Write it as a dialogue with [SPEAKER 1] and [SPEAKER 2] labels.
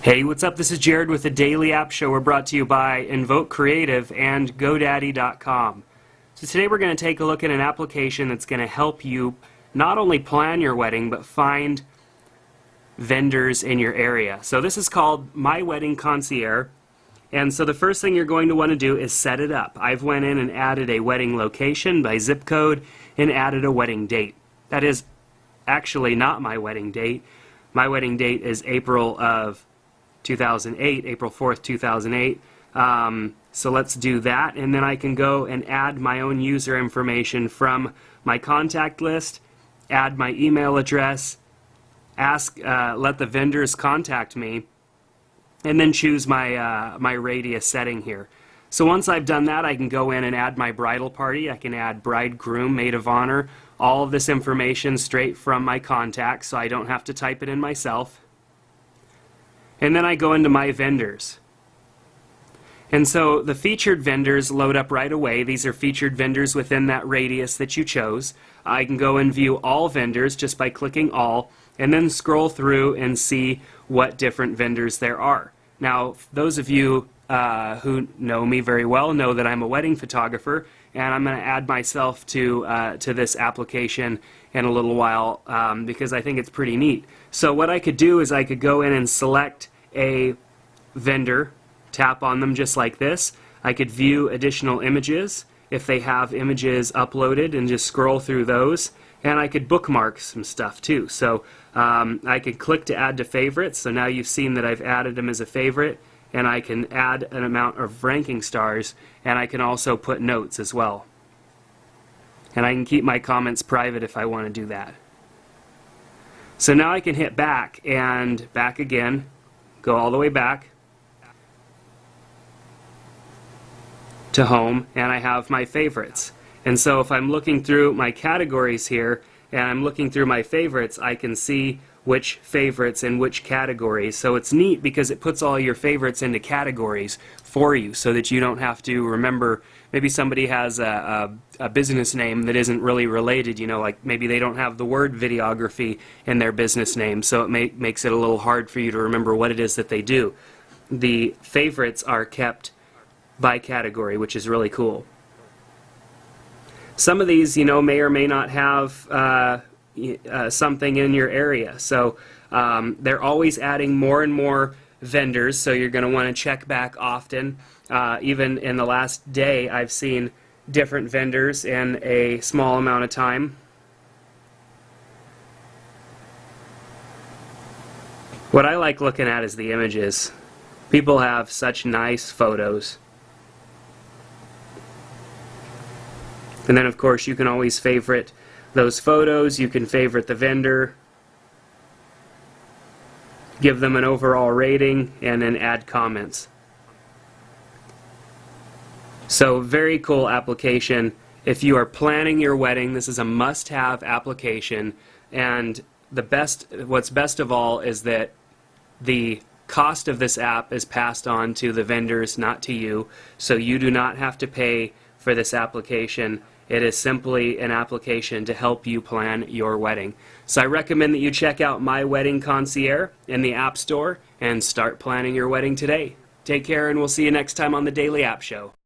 [SPEAKER 1] Hey, what's up? This is Jared with the Daily App Show. We're brought to you by Invoke Creative and GoDaddy.com. So today we're going to take a look at an application that's going to help you not only plan your wedding, but find vendors in your area. So this is called My Wedding Concierge. And so the first thing you're going to want to do is set it up. I've went in and added a wedding location by zip code and added a wedding date. That is actually not my wedding date. My wedding date is April 4th, 2008. So let's do that, and then I can go and add my own user information from my contact list, add my email address, let the vendors contact me, and then choose my radius setting here. So once I've done that, I can go in and add my bridal party. I can add bridegroom, maid of honor, all of this information straight from my contacts, so I don't have to type it in myself. And then I go into my vendors. And so the featured vendors load up right away. These are featured vendors within that radius that you chose. I can go and view all vendors just by clicking all, and then scroll through and see what different vendors there are. Now, those of you who know me very well know that I'm a wedding photographer, and I'm going to add myself to this application in a little while because I think it's pretty neat. So what I could do is I could go in and select a vendor, tap on them just like this. I could view additional images if they have images uploaded and just scroll through those, and I could bookmark some stuff too. So I could click to add to favorites, so now you've seen that I've added them as a favorite, and I can add an amount of ranking stars, and I can also put notes as well. And I can keep my comments private if I want to do that. So now I can hit back and back again, go all the way back to home, and I have my favorites. And so if I'm looking through my categories here and I'm looking through my favorites, I can see which favorites in which categories. So it's neat because it puts all your favorites into categories for you so that you don't have to remember. Maybe somebody has a business name that isn't really related, you know, like maybe they don't have the word videography in their business name, so it makes it a little hard for you to remember what it is that they do. The favorites are kept by category, which is really cool. Some of these, you know, may or may not have something in your area. So they're always adding more and more vendors, so you're going to want to check back often. Even in the last day, I've seen different vendors in a small amount of time. What I like looking at is the images. People have such nice photos. And then, of course, you can always favorite those photos. You can favorite the vendor, give them an overall rating, and then add comments. So, very cool application. If you are planning your wedding, this is a must-have application. And what's best of all is that the cost of this app is passed on to the vendors, not to you. So you do not have to pay for this application. It is simply an application to help you plan your wedding. So I recommend that you check out My Wedding Concierge in the App Store and start planning your wedding today. Take care, and we'll see you next time on the Daily App Show.